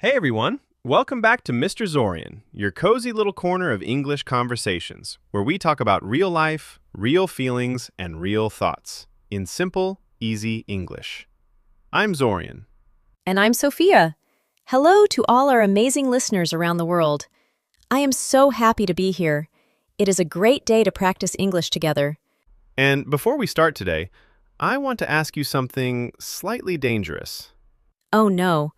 Hey everyone, welcome back to Mr. Zorian, your cozy little corner of English conversations, where we talk about real life, real feelings, and real thoughts in simple, easy English. I'm Zorian. And I'm Sophia. Hello to all our amazing listeners around the world. I am so happy to be here. It is a great day to practice English together. And before we start today, I want to ask you something slightly dangerous. Oh no.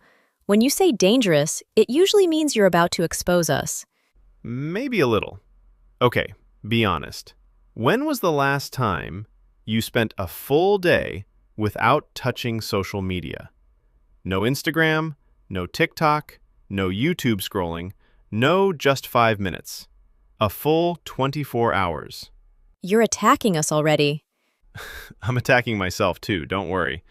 When you say dangerous, it usually means you're about to expose us. Maybe a little. Okay, be honest. When was the last time you spent a full day without touching social media? No Instagram, no TikTok, no YouTube scrolling, no just 5 minutes. A full 24 hours. You're attacking us already. I'm attacking myself too, don't worry.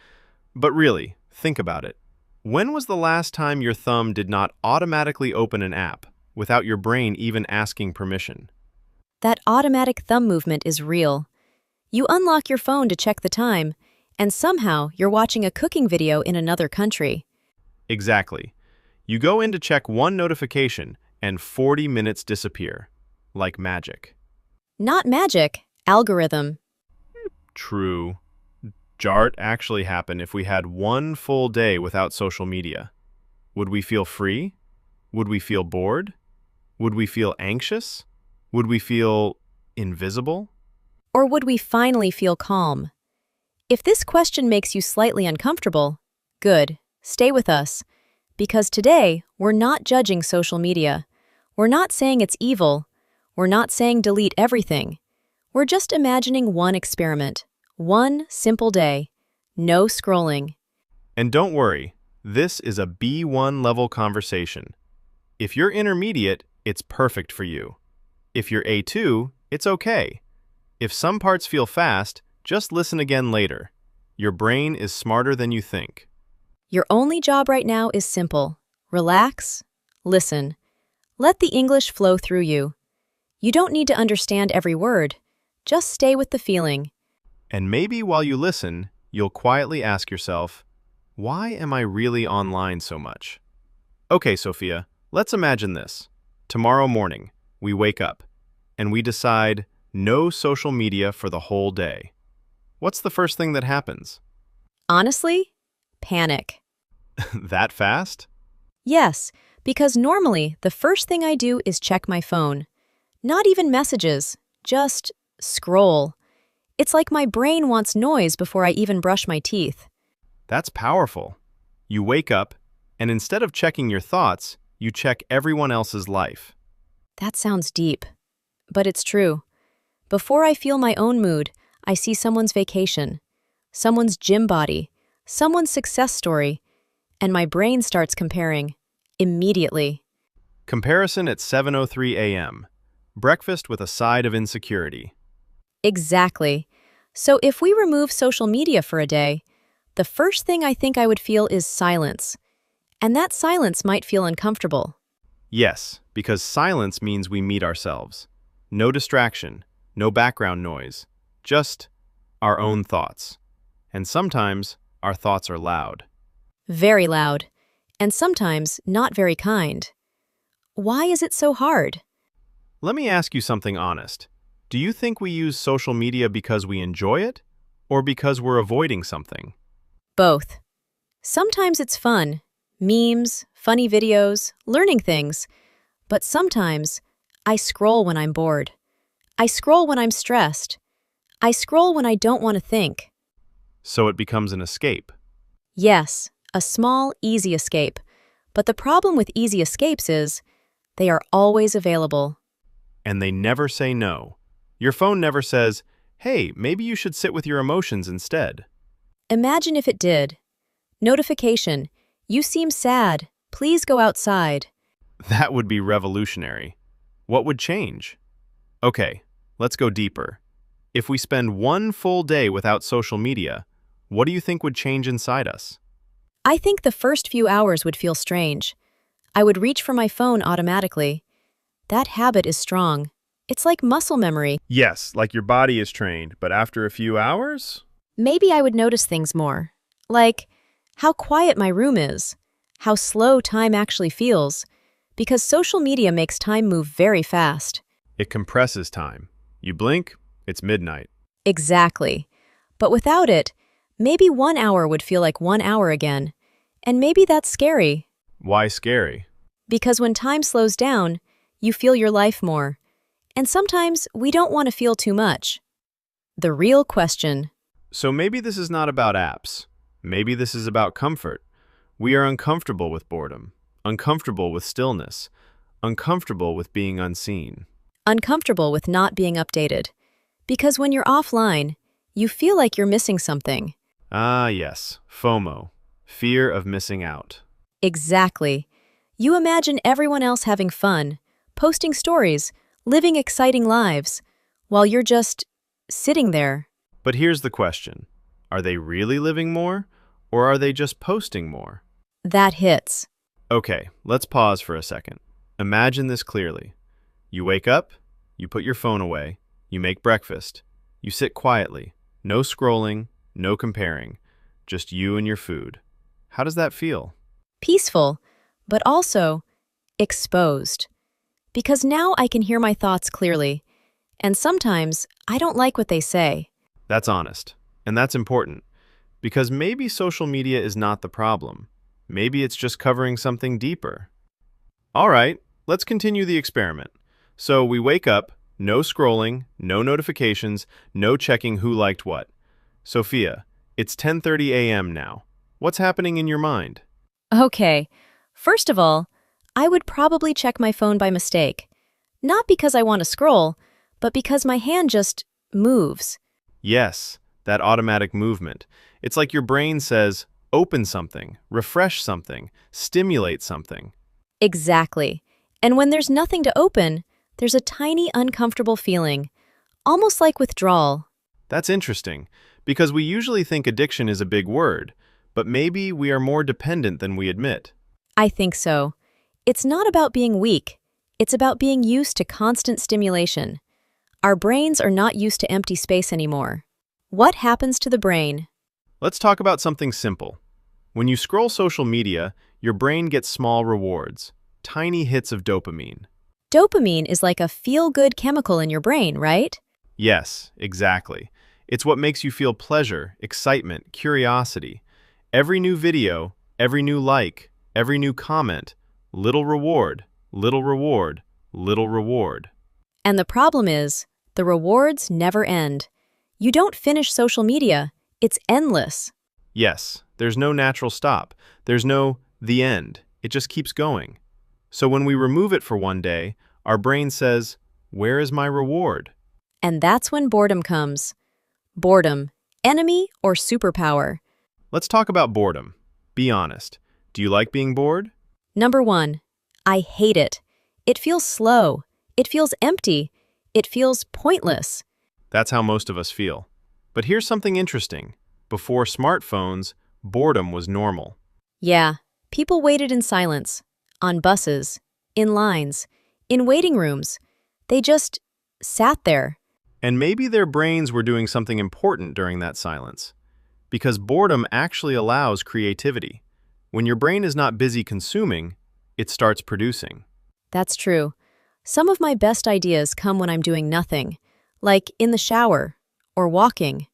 But really, think about it. When was the last time your thumb did not automatically open an app without your brain even asking permission? That automatic thumb movement is real. You unlock your phone to check the time, and somehow you're watching a cooking video in another country. Exactly. You go in to check one notification and 40 minutes disappear. Like magic. Not magic, algorithm. True. Jart actually happen if we had one full day without social media. Would we feel free? Would we feel bored? Would we feel anxious? Would we feel invisible? Or would we finally feel calm? If this question makes you slightly uncomfortable, good, stay with us. Because today, we're not judging social media. We're not saying it's evil. We're not saying delete everything. We're just imagining one experiment. One simple day. No scrolling. And don't worry, this is a B1 level conversation. If you're intermediate, it's perfect for you. If you're A2, it's okay. If some parts feel fast, just listen again later. Your brain is smarter than you think. Your only job right now is simple. Relax. Listen. Let the English flow through you. You don't need to understand every word. Just stay with the feeling. And maybe while you listen, you'll quietly ask yourself, why am I really online so much? Okay, Sophia, let's imagine this. Tomorrow morning, we wake up, and we decide no social media for the whole day. What's the first thing that happens? Honestly, panic. That fast? Yes, because normally the first thing I do is check my phone. Not even messages, just scroll. It's like my brain wants noise before I even brush my teeth. That's powerful. You wake up, and instead of checking your thoughts, you check everyone else's life. That sounds deep, but it's true. Before I feel my own mood, I see someone's vacation, someone's gym body, someone's success story, and my brain starts comparing immediately. Comparison at 7:03 a.m. Breakfast with a side of insecurity. Exactly. So if we remove social media for a day, the first thing I think I would feel is silence. And that silence might feel uncomfortable. Yes, because silence means we meet ourselves. No distraction, no background noise, just our own thoughts. And sometimes our thoughts are loud. Very loud. And sometimes not very kind. Why is it so hard? Let me ask you something honest. Do you think we use social media because we enjoy it, or because we're avoiding something? Both. Sometimes it's fun. Memes, funny videos, learning things. But sometimes I scroll when I'm bored. I scroll when I'm stressed. I scroll when I don't want to think. So it becomes an escape. Yes, a small, easy escape. But the problem with easy escapes is they are always available. And they never say no. Your phone never says, hey, maybe you should sit with your emotions instead. Imagine if it did. Notification. You seem sad. Please go outside. That would be revolutionary. What would change? Okay, let's go deeper. If we spend one full day without social media, what do you think would change inside us? I think the first few hours would feel strange. I would reach for my phone automatically. That habit is strong. It's like muscle memory. Yes, like your body is trained, but after a few hours? Maybe I would notice things more. Like how quiet my room is, how slow time actually feels, because social media makes time move very fast. It compresses time. You blink, it's midnight. Exactly. But without it, maybe 1 hour would feel like 1 hour again. And maybe that's scary, Why scary? because when time slows down, you feel your life more. And sometimes we don't want to feel too much. The real question. So maybe this is not about apps. Maybe this is about comfort. We are uncomfortable with boredom, uncomfortable with stillness, uncomfortable with being unseen. Uncomfortable with not being updated. Because when you're offline, you feel like you're missing something. Ah, yes, FOMO, fear of missing out. Exactly. You imagine everyone else having fun, posting stories, living exciting lives, while you're just sitting there. But here's the question. Are they really living more, or are they just posting more? That hits. Okay, let's pause for a second. Imagine this clearly. You wake up, you put your phone away, you make breakfast, you sit quietly, no scrolling, no comparing, just you and your food. How does that feel? Peaceful, but also exposed. Because now I can hear my thoughts clearly. And sometimes I don't like what they say. That's honest, and that's important, because maybe social media is not the problem. Maybe it's just covering something deeper. All right, let's continue the experiment. So we wake up, no scrolling, no notifications, no checking who liked what. Sophia, it's 10:30 a.m. now. What's happening in your mind? Okay, first of all, I would probably check my phone by mistake. Not because I want to scroll, but because my hand just moves. Yes, that automatic movement. It's like your brain says, open something, refresh something, stimulate something. Exactly. And when there's nothing to open, there's a tiny uncomfortable feeling, almost like withdrawal. That's interesting, because we usually think addiction is a big word, but maybe we are more dependent than we admit. I think so. It's not about being weak. It's about being used to constant stimulation. Our brains are not used to empty space anymore. What happens to the brain? Let's talk about something simple. When you scroll social media, your brain gets small rewards, tiny hits of dopamine. Dopamine is like a feel-good chemical in your brain, right? Yes, exactly. It's what makes you feel pleasure, excitement, curiosity. Every new video, every new like, every new comment, little reward, little reward, little reward. And the problem is, the rewards never end. You don't finish social media. It's endless. Yes, there's no natural stop. There's no the end. It just keeps going. So when we remove it for one day, our brain says, where is my reward? And that's when boredom comes. Boredom, enemy or superpower? Let's talk about boredom. Be honest. Do you like being bored? Number 1, I hate it. It feels slow. It feels empty. It feels pointless. That's how most of us feel. But here's something interesting. Before smartphones, boredom was normal. Yeah, people waited in silence. On buses, in lines, in waiting rooms. They just sat there. And maybe their brains were doing something important during that silence. Because boredom actually allows creativity. When your brain is not busy consuming, it starts producing. That's true. Some of my best ideas come when I'm doing nothing, like in the shower or walking.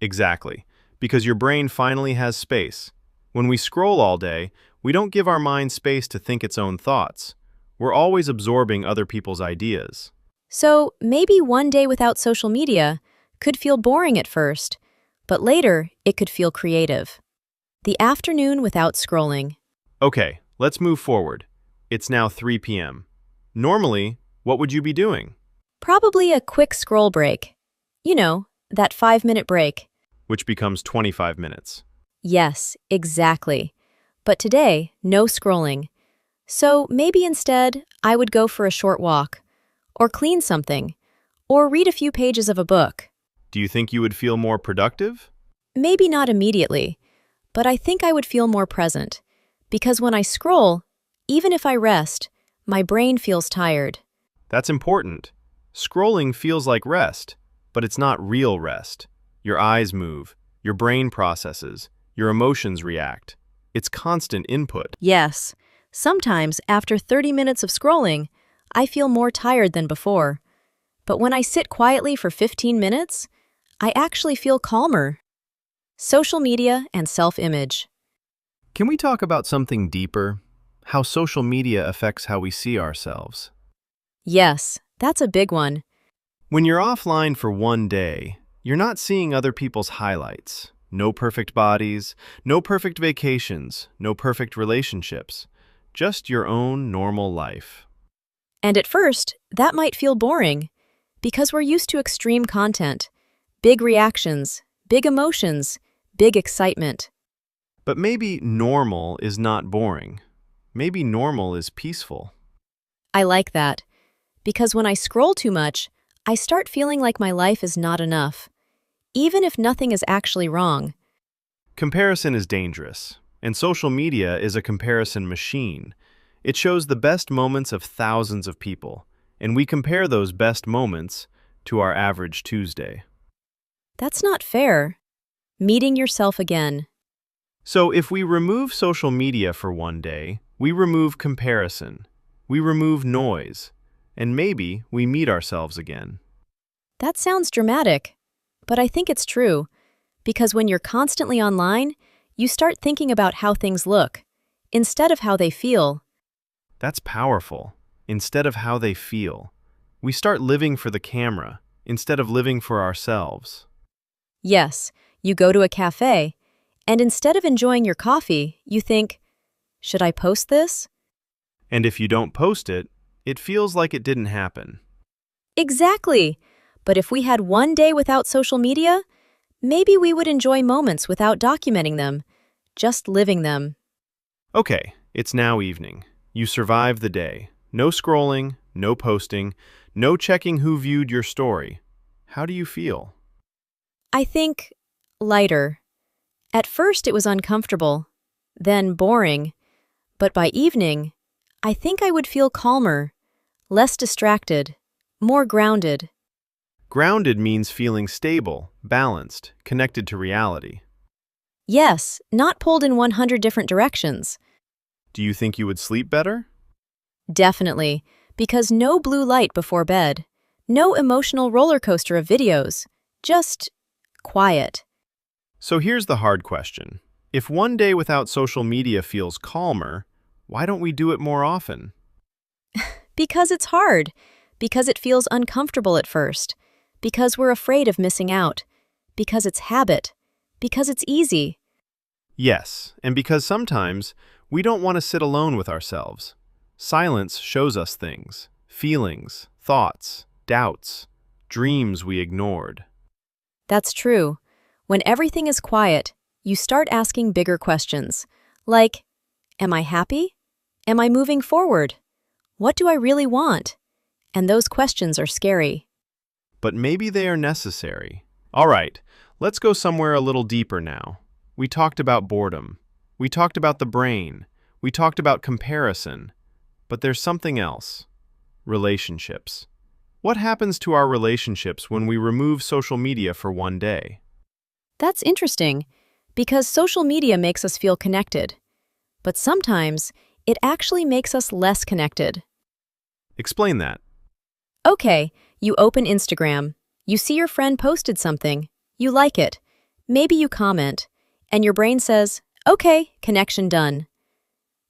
Exactly. Because your brain finally has space. When we scroll all day, we don't give our mind space to think its own thoughts. We're always absorbing other people's ideas. So maybe one day without social media could feel boring at first, but later it could feel creative. The afternoon without scrolling. Okay, let's move forward. It's now 3 p.m. Normally, what would you be doing? Probably a quick scroll break. You know, that 5-minute break. Which becomes 25 minutes. Yes, exactly. But today, no scrolling. So maybe instead, I would go for a short walk, or clean something, or read a few pages of a book. Do you think you would feel more productive? Maybe not immediately, but I think I would feel more present. Because when I scroll, even if I rest, my brain feels tired. That's important. Scrolling feels like rest, but it's not real rest. Your eyes move, your brain processes, your emotions react. It's constant input. Yes, sometimes after 30 minutes of scrolling, I feel more tired than before. But when I sit quietly for 15 minutes, I actually feel calmer. Social media and self-image. Can we talk about something deeper? How social media affects how we see ourselves. Yes, that's a big one. When you're offline for one day, you're not seeing other people's highlights. No perfect bodies, no perfect vacations, no perfect relationships. Just your own normal life. And at first, that might feel boring, because we're used to extreme content, big reactions, big emotions, big excitement. But maybe normal is not boring. Maybe normal is peaceful. I like that, because when I scroll too much, I start feeling like my life is not enough, even if nothing is actually wrong. Comparison is dangerous, and social media is a comparison machine. It shows the best moments of thousands of people, and we compare those best moments to our average Tuesday. That's not fair. Meeting yourself again. So if we remove social media for one day, we remove comparison, we remove noise, and maybe we meet ourselves again. That sounds dramatic, but I think it's true, because when you're constantly online, you start thinking about how things look, instead of how they feel. That's powerful. Instead of how they feel. We start living for the camera, instead of living for ourselves. Yes, you go to a cafe, and instead of enjoying your coffee, you think, should I post this? And if you don't post it, it feels like it didn't happen. Exactly. But if we had one day without social media, maybe we would enjoy moments without documenting them, just living them. Okay, it's now evening. You survived the day. No scrolling, no posting, no checking who viewed your story. How do you feel? I think lighter. At first it was uncomfortable, then boring, but by evening, I think I would feel calmer, less distracted, more grounded. Grounded means feeling stable, balanced, connected to reality. Yes, not pulled in 100 different directions. Do you think you would sleep better? Definitely, because no blue light before bed, no emotional roller coaster of videos, just quiet. So here's the hard question. If one day without social media feels calmer, why don't we do it more often? Because it's hard, because it feels uncomfortable at first, because we're afraid of missing out, because it's habit, because it's easy. Yes, and because sometimes we don't want to sit alone with ourselves. Silence shows us things, feelings, thoughts, doubts, dreams we ignored. That's true. When everything is quiet, you start asking bigger questions, like, am I happy? Am I moving forward? What do I really want? And those questions are scary. But maybe they are necessary. All right, let's go somewhere a little deeper now. We talked about boredom. We talked about the brain. We talked about comparison. But there's something else. Relationships. What happens to our relationships when we remove social media for one day? That's interesting, because social media makes us feel connected. But sometimes, it actually makes us less connected. Explain that. Okay, you open Instagram. You see your friend posted something. You like it. Maybe you comment. And your brain says, okay, connection done.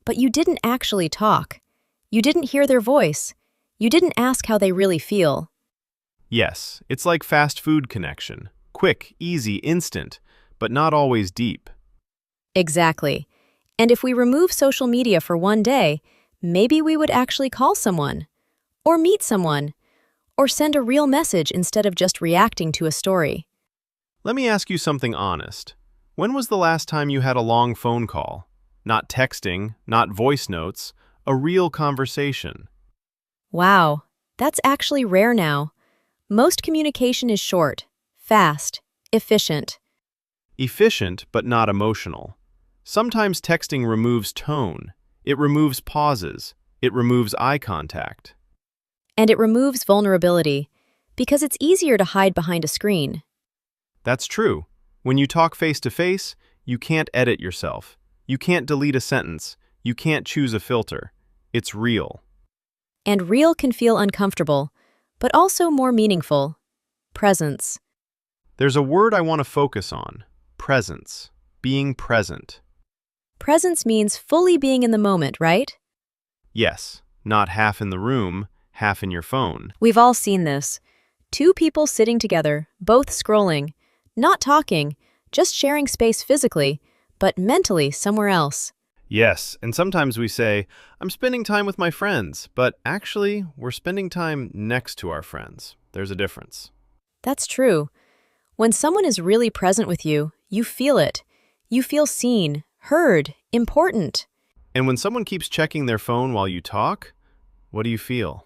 But you didn't actually talk. You didn't hear their voice. You didn't ask how they really feel. Yes, it's like fast food connection. Quick, easy, instant, but not always deep. Exactly. And if we remove social media for one day, maybe we would actually call someone, or meet someone, or send a real message instead of just reacting to a story. Let me ask you something honest. When was the last time you had a long phone call? Not texting, not voice notes, a real conversation. Wow, that's actually rare now. Most communication is short, fast, efficient. Efficient, but not emotional. Sometimes texting removes tone. It removes pauses. It removes eye contact. And it removes vulnerability, because it's easier to hide behind a screen. That's true. When you talk face to face, you can't edit yourself. You can't delete a sentence. You can't choose a filter. It's real. And real can feel uncomfortable, but also more meaningful. Presence. There's a word I want to focus on. Presence. Being present. Presence means fully being in the moment, right? Yes, not half in the room, half in your phone. We've all seen this. Two people sitting together, both scrolling, not talking, just sharing space physically, but mentally somewhere else. Yes, and sometimes we say, I'm spending time with my friends, but actually, we're spending time next to our friends. There's a difference. That's true. When someone is really present with you, you feel it. You feel seen, heard, important. And when someone keeps checking their phone while you talk, what do you feel?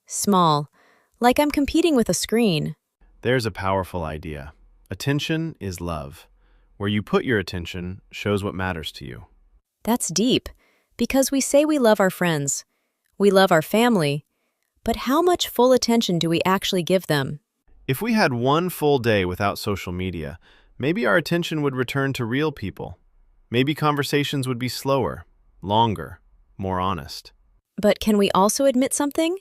Small, like I'm competing with a screen. There's a powerful idea. Attention is love. Where you put your attention shows what matters to you. That's deep, because we say we love our friends. We love our family. But how much full attention do we actually give them? If we had one full day without social media, maybe our attention would return to real people. Maybe conversations would be slower, longer, more honest. But can we also admit something?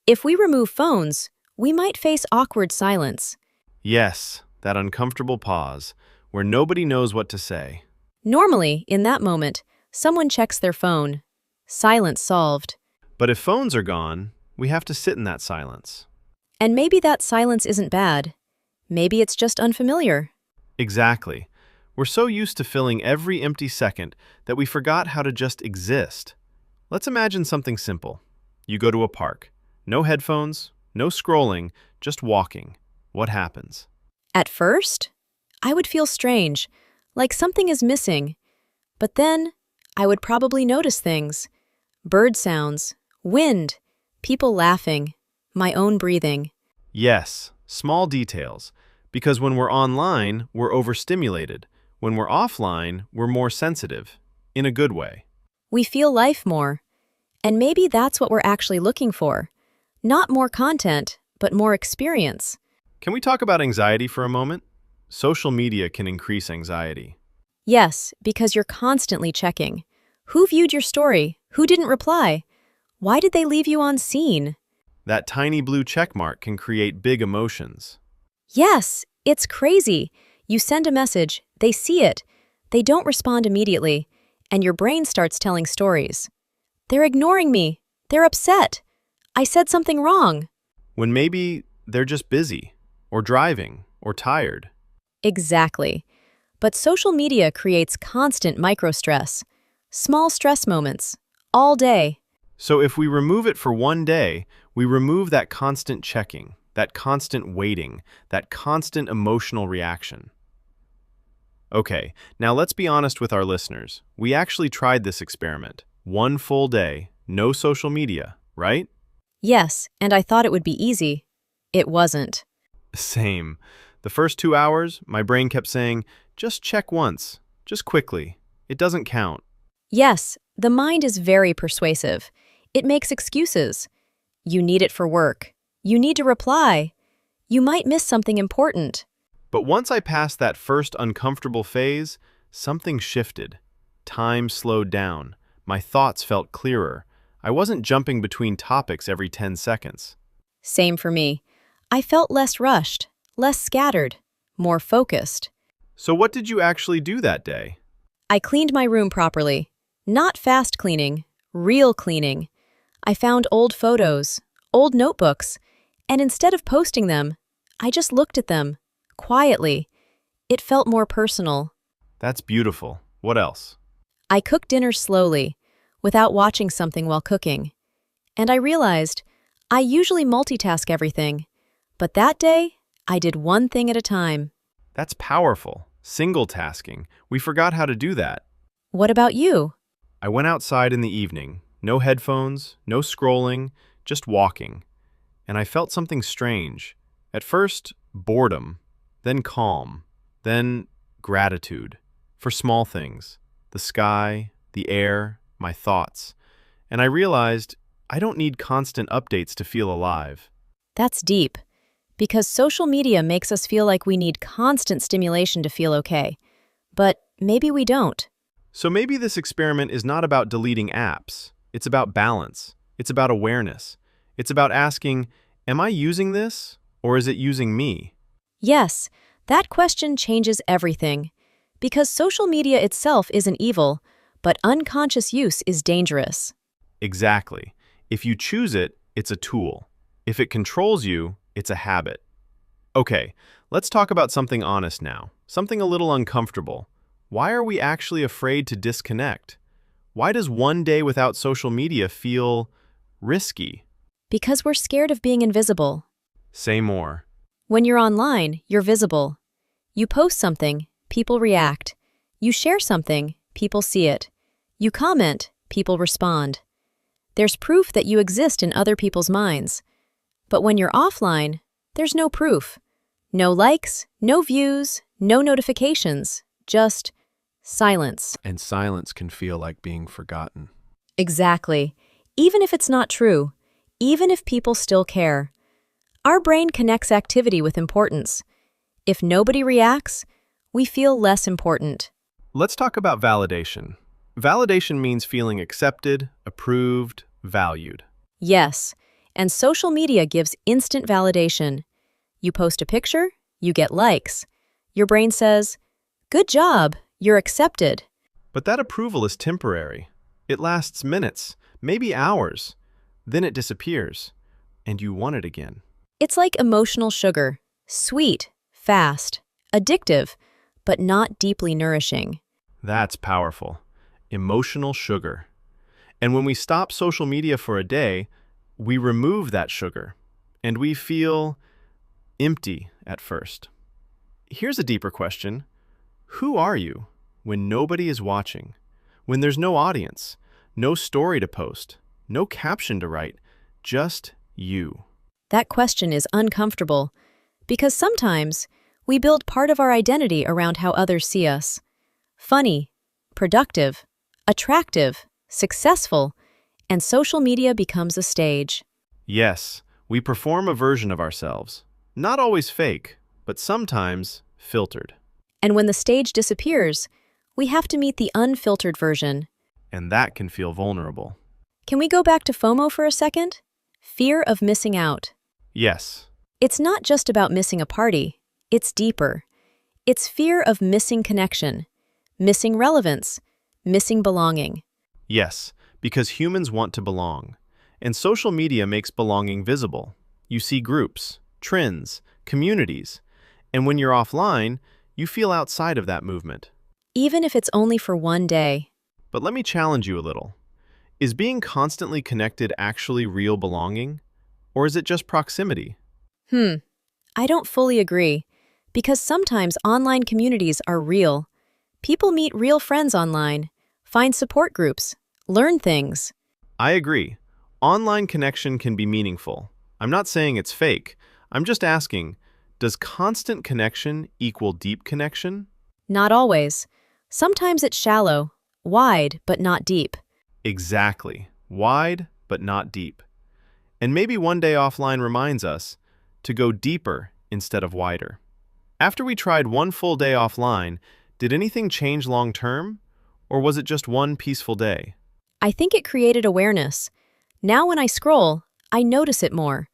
If we remove phones, we might face awkward silence. Yes, that uncomfortable pause, where nobody knows what to say. Normally, in that moment, someone checks their phone. Silence solved. But if phones are gone, we have to sit in that silence. And maybe that silence isn't bad. Maybe it's just unfamiliar. Exactly. We're so used to filling every empty second that we forgot how to just exist. Let's imagine something simple. You go to a park. No headphones, no scrolling, just walking. What happens? At first, I would feel strange, like something is missing. But then, I would probably notice things. Bird sounds, wind, people laughing, my own breathing. Yes, small details. Because when we're online, we're overstimulated. When we're offline, we're more sensitive. In a good way. We feel life more. And maybe that's what we're actually looking for. Not more content, but more experience. Can we talk about anxiety for a moment? Social media can increase anxiety. Yes, because you're constantly checking. Who viewed your story? Who didn't reply? Why did they leave you on scene? That tiny blue check mark can create big emotions. Yes, it's crazy. You send a message, they see it, they don't respond immediately, and your brain starts telling stories. They're ignoring me. They're upset. I said something wrong. When maybe they're just busy, or driving, or tired. Exactly. But social media creates constant micro-stress. Small stress moments, all day. So if we remove it for one day, we remove that constant checking, that constant waiting, that constant emotional reaction. Okay, now let's be honest with our listeners. We actually tried this experiment. One full day, no social media, right? Yes, and I thought it would be easy. It wasn't. Same. The first 2 hours, my brain kept saying, just check once, just quickly. It doesn't count. Yes, the mind is very persuasive. It makes excuses. You need it for work. You need to reply. You might miss something important. But once I passed that first uncomfortable phase, something shifted. Time slowed down. My thoughts felt clearer. I wasn't jumping between topics every 10 seconds. Same for me. I felt less rushed, less scattered, more focused. So what did you actually do that day? I cleaned my room properly. Not fast cleaning, real cleaning. I found old photos, old notebooks, and instead of posting them, I just looked at them, quietly. It felt more personal. That's beautiful. What else? I cooked dinner slowly, without watching something while cooking. And I realized I usually multitask everything, but that day, I did one thing at a time. That's powerful. Single tasking. We forgot how to do that. What about you? I went outside in the evening. No headphones, no scrolling, just walking. And I felt something strange. At first, boredom, then calm, then gratitude for small things. The sky, the air, my thoughts. And I realized I don't need constant updates to feel alive. That's deep. Because social media makes us feel like we need constant stimulation to feel okay. But maybe we don't. So maybe this experiment is not about deleting apps. It's about balance. It's about awareness. It's about asking, am I using this or is it using me? Yes, that question changes everything. Because social media itself isn't evil, but unconscious use is dangerous. Exactly. If you choose it, it's a tool. If it controls you, it's a habit. Okay, let's talk about something honest now, something a little uncomfortable. Why are we actually afraid to disconnect? Why does one day without social media feel risky? Because we're scared of being invisible. Say more. When you're online, you're visible. You post something, people react. You share something, people see it. You comment, people respond. There's proof that you exist in other people's minds. But when you're offline, there's no proof. No likes, no views, no notifications, just silence. And silence can feel like being forgotten. Exactly. Even if it's not true, even if people still care. Our brain connects activity with importance. If nobody reacts, we feel less important. Let's talk about validation. Validation means feeling accepted, approved, valued. Yes, and social media gives instant validation. You post a picture, you get likes. Your brain says, "Good job, you're accepted." But that approval is temporary. It lasts minutes, maybe hours. Then it disappears, and you want it again. It's like emotional sugar, sweet, fast, addictive, but not deeply nourishing. That's powerful. Emotional sugar. And when we stop social media for a day, we remove that sugar, and we feel empty at first. Here's a deeper question. Who are you when nobody is watching? When there's no audience, no story to post, no caption to write, just you? That question is uncomfortable because sometimes we build part of our identity around how others see us. Funny, productive, attractive, successful, and social media becomes a stage. Yes, we perform a version of ourselves. Not always fake, but sometimes filtered. And when the stage disappears, we have to meet the unfiltered version. And that can feel vulnerable. Can we go back to FOMO for a second? Fear of missing out. Yes. It's not just about missing a party. It's deeper. It's fear of missing connection, missing relevance, missing belonging. Yes, because humans want to belong. And social media makes belonging visible. You see groups, trends, communities. And when you're offline, you feel outside of that movement. Even if it's only for one day. But let me challenge you a little. Is being constantly connected actually real belonging? Or is it just proximity? I don't fully agree. Because sometimes online communities are real. People meet real friends online, find support groups, learn things. I agree. Online connection can be meaningful. I'm not saying it's fake. I'm just asking, does constant connection equal deep connection? Not always. Sometimes it's shallow, wide, but not deep. Exactly. Wide, but not deep. And maybe one day offline reminds us to go deeper instead of wider. After we tried one full day offline, did anything change long term? Or was it just one peaceful day? I think it created awareness. Now when I scroll, I notice it more.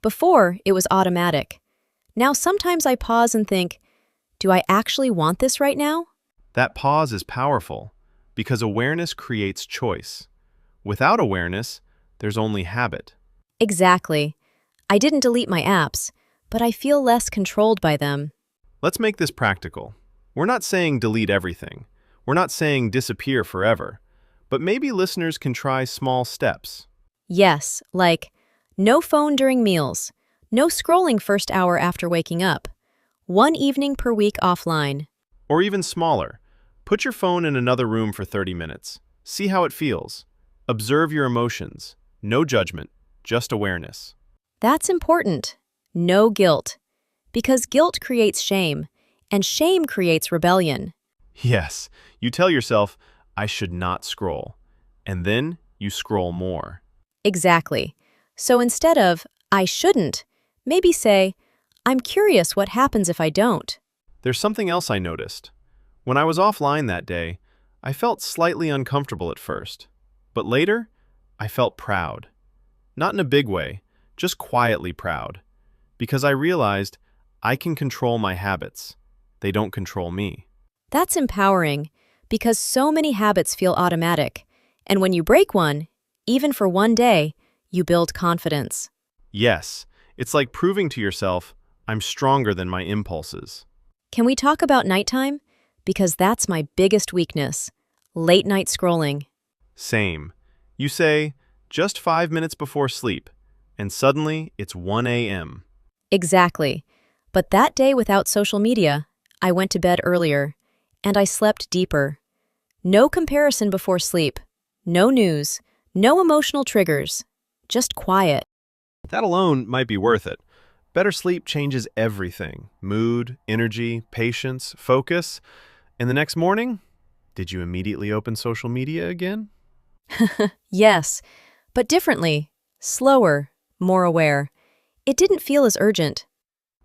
Before, it was automatic. Now sometimes I pause and think, do I actually want this right now? That pause is powerful because awareness creates choice. Without awareness, there's only habit. Exactly. I didn't delete my apps, but I feel less controlled by them. Let's make this practical. We're not saying delete everything. We're not saying disappear forever. But maybe listeners can try small steps. Yes, like no phone during meals, no scrolling first hour after waking up, 1 evening per week offline. Or even smaller. Put your phone in another room for 30 minutes. See how it feels. Observe your emotions. No judgment, just awareness. That's important. No guilt. Because guilt creates shame, and shame creates rebellion. Yes, you tell yourself, I should not scroll. And then you scroll more. Exactly. So instead of, I shouldn't, maybe say, I'm curious what happens if I don't. There's something else I noticed. When I was offline that day, I felt slightly uncomfortable at first, but later, I felt proud. Not in a big way, just quietly proud, because I realized I can control my habits. They don't control me. That's empowering because so many habits feel automatic, and when you break one, even for one day, you build confidence. Yes, it's like proving to yourself, I'm stronger than my impulses. Can we talk about nighttime? Because that's my biggest weakness. Late night scrolling. Same. You say, just 5 minutes before sleep, and suddenly it's 1 a.m. Exactly. But that day without social media, I went to bed earlier, and I slept deeper. No comparison before sleep. No news. No emotional triggers. Just quiet. That alone might be worth it. Better sleep changes everything. Mood, energy, patience, focus. And the next morning, did you immediately open social media again? Yes, but differently. Slower. More aware. It didn't feel as urgent.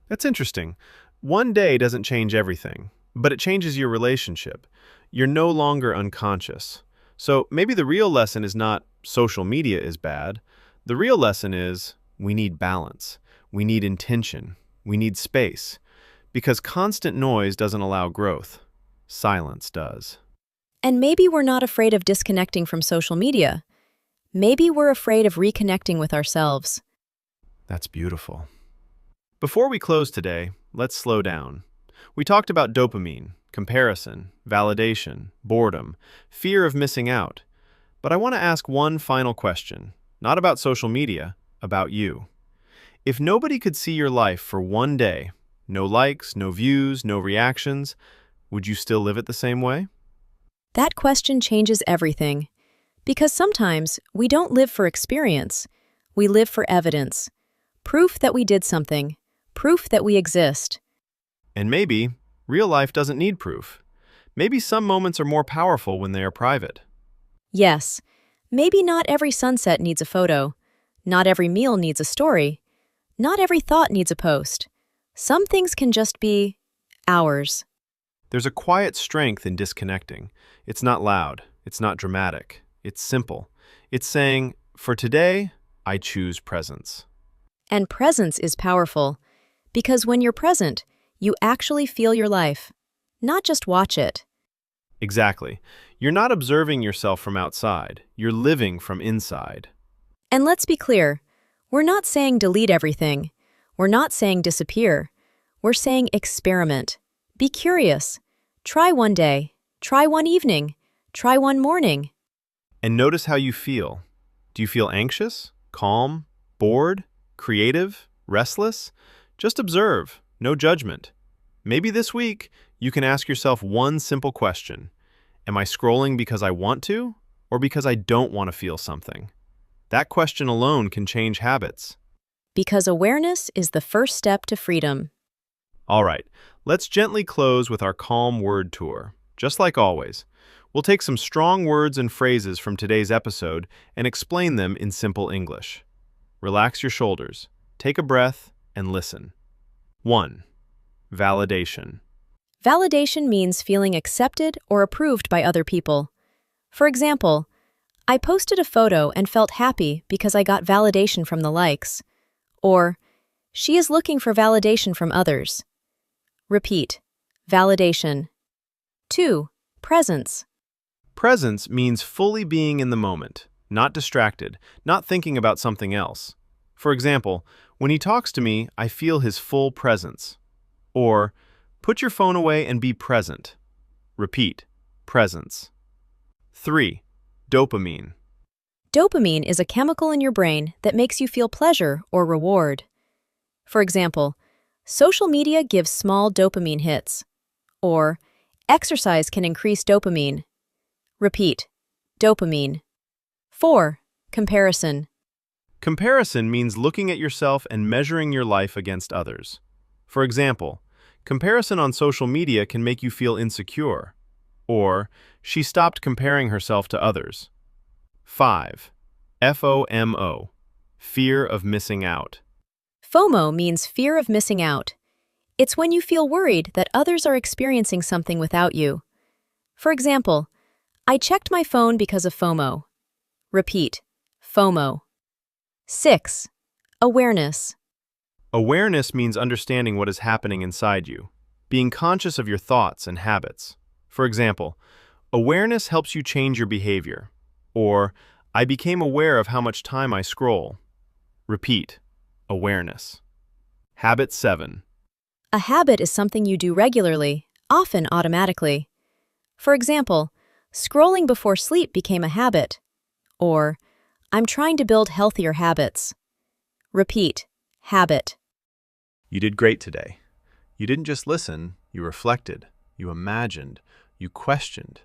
That's interesting. One day doesn't change everything, but it changes your relationship. You're no longer unconscious. So maybe the real lesson is not social media is bad. The real lesson is we need balance. We need intention. We need space. Because constant noise doesn't allow growth. Silence does. And maybe we're not afraid of disconnecting from social media. Maybe we're afraid of reconnecting with ourselves. That's beautiful. Before we close today, let's slow down. We talked about dopamine, comparison, validation, boredom, fear of missing out. But I want to ask one final question, not about social media, about you. If nobody could see your life for one day, no likes, no views, no reactions, would you still live it the same way? That question changes everything. Because sometimes we don't live for experience. We live for evidence. Proof that we did something. Proof that we exist. And maybe real life doesn't need proof. Maybe some moments are more powerful when they are private. Yes, maybe not every sunset needs a photo. Not every meal needs a story. Not every thought needs a post. Some things can just be ours. There's a quiet strength in disconnecting. It's not loud. It's not dramatic. It's simple. It's saying, for today, I choose presence. And presence is powerful. Because when you're present, you actually feel your life, not just watch it. Exactly. You're not observing yourself from outside. You're living from inside. And let's be clear, we're not saying delete everything. We're not saying disappear. We're saying experiment. Be curious. Try one day. Try one evening. Try one morning. And notice how you feel. Do you feel anxious, calm, bored, creative, restless? Just observe, no judgment. Maybe this week, you can ask yourself one simple question. Am I scrolling because I want to, or because I don't want to feel something? That question alone can change habits. Because awareness is the first step to freedom. All right, let's gently close with our calm word tour. Just like always, we'll take some strong words and phrases from today's episode and explain them in simple English. Relax your shoulders, take a breath, and listen. 1. Validation. Validation means feeling accepted or approved by other people. For example, I posted a photo and felt happy because I got validation from the likes. Or, she is looking for validation from others. Repeat. Validation. 2. Presence. Presence means fully being in the moment, not distracted, not thinking about something else. For example, when he talks to me, I feel his full presence. Or, put your phone away and be present. Repeat. Presence. 3. Dopamine. Dopamine is a chemical in your brain that makes you feel pleasure or reward. For example, social media gives small dopamine hits. Or, exercise can increase dopamine. Repeat. Dopamine. 4. Comparison. Comparison means looking at yourself and measuring your life against others. For example, comparison on social media can make you feel insecure. Or, she stopped comparing herself to others. 5. FOMO. Fear of missing out. FOMO means fear of missing out. It's when you feel worried that others are experiencing something without you. For example, I checked my phone because of FOMO. Repeat. FOMO. 6. Awareness. Awareness means understanding what is happening inside you, being conscious of your thoughts and habits. For example, awareness helps you change your behavior. Or, I became aware of how much time I scroll. Repeat. Awareness. Habit 7. A habit is something you do regularly, often automatically. For example, scrolling before sleep became a habit. Or, I'm trying to build healthier habits. Repeat. Habit. You did great today. You didn't just listen, you reflected, you imagined, you questioned,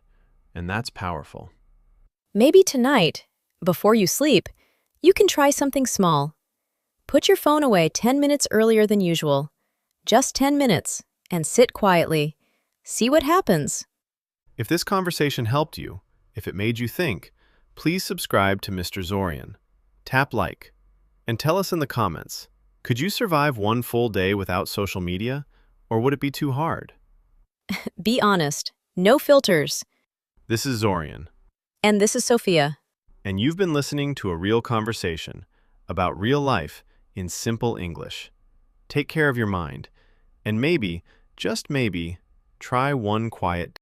and that's powerful. Maybe tonight, before you sleep, you can try something small. Put your phone away 10 minutes earlier than usual. Just 10 minutes, and sit quietly. See what happens. If this conversation helped you, if it made you think, please subscribe to Mr. Zorian. Tap like, and tell us in the comments, could you survive one full day without social media, or would it be too hard? Be honest. No filters. This is Zorian, And this is Sophia. and you've been listening to a real conversation about real life in simple English. Take care of your mind, and maybe, just maybe, try one quiet